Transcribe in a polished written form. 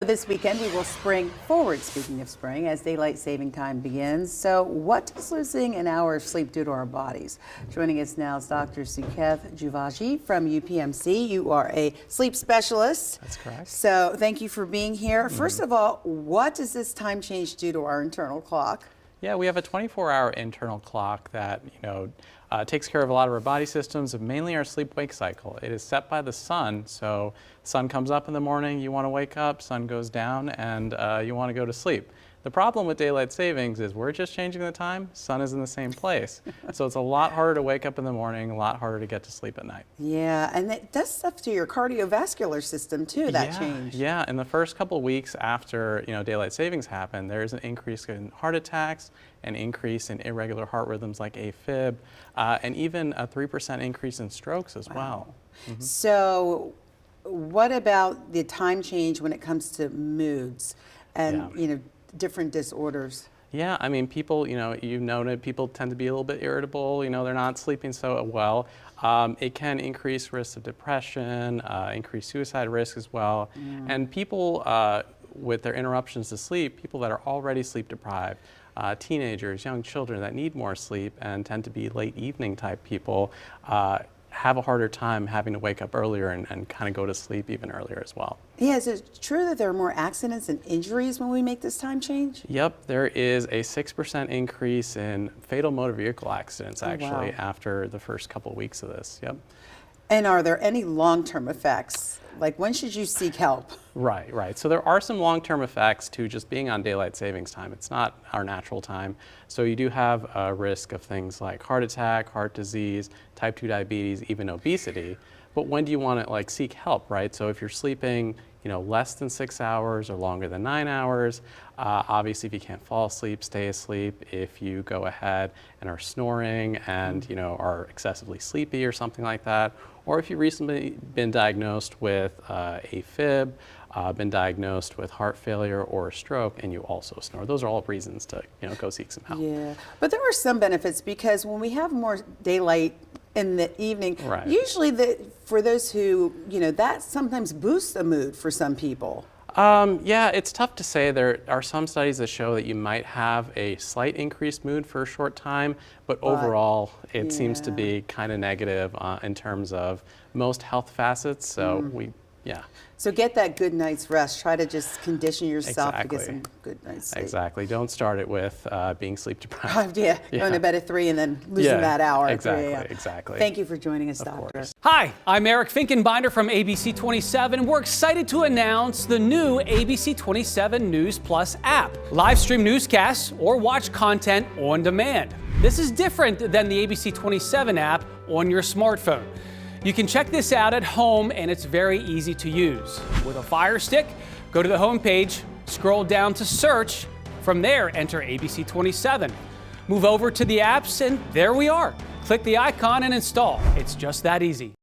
This weekend, we will spring forward, speaking of spring, as daylight saving time begins. So what does losing an hour of sleep do to our bodies? Joining us now is Dr. Sukev Juvaji from UPMC. You are a sleep specialist. That's correct. So thank you for being here. First of all, what does this time change do to our internal clock? Yeah, we have a 24-hour internal clock that, takes care of a lot of our body systems, and mainly our sleep-wake cycle. It is set by the sun, so sun comes up in the morning, you want to wake up, sun goes down, and you want to go to sleep. The problem with daylight savings is we're just changing the time, sun is in the same place. So it's a lot harder to wake up in the morning, a lot harder to get to sleep at night. Yeah, and it does stuff to your cardiovascular system too, that change. Yeah, in the first couple of weeks after daylight savings happened, there's an increase in heart attacks, an increase in irregular heart rhythms like AFib, and even a 3% increase in strokes as well. Mm-hmm. So what about the time change when it comes to moods and different disorders? Yeah, I mean, people, you've noted people tend to be a little bit irritable, they're not sleeping so well. It can increase risks of depression, increase suicide risk as well. And people with their interruptions to sleep, people that are already sleep deprived, teenagers, young children that need more sleep and tend to be late evening type people, have a harder time having to wake up earlier and kind of go to sleep even earlier as well. Yeah, is it true that there are more accidents and injuries when we make this time change? Yep, there is a 6% increase in fatal motor vehicle accidents actually after the first couple of weeks of this. Yep. And are there any long-term effects? Like, when should you seek help? Right. So there are some long-term effects to just being on daylight savings time. It's not our natural time. So you do have a risk of things like heart attack, heart disease, type 2 diabetes, even obesity. But when do you want to seek help, right? So if you're sleeping, less than 6 hours or longer than 9 hours, obviously if you can't fall asleep, stay asleep. If you go ahead and are snoring and are excessively sleepy or something like that, or if you've recently been diagnosed with AFib, been diagnosed with heart failure or a stroke, and you also snore. Those are all reasons to go seek some help. Yeah, but there are some benefits because when we have more daylight in the evening, usually for those who, that sometimes boosts the mood for some people. Yeah, it's tough to say. There are some studies that show that you might have a slight increased mood for a short time, but overall it seems to be kind of negative in terms of most health facets. So So get that good night's rest. Try to just condition yourself to get some good night's sleep. Exactly. Don't start it with being sleep deprived. Going to bed at 3 and then losing that hour. Exactly. Thank you for joining us, Doctor. Hi, I'm Eric Finkenbinder from ABC 27. We're excited to announce the new ABC 27 News Plus app. Live stream newscasts or watch content on demand. This is different than the ABC 27 app on your smartphone. You can check this out at home, and it's very easy to use. With a Fire Stick, go to the home page, scroll down to search. From there, enter ABC 27. Move over to the apps, and there we are. Click the icon and install. It's just that easy.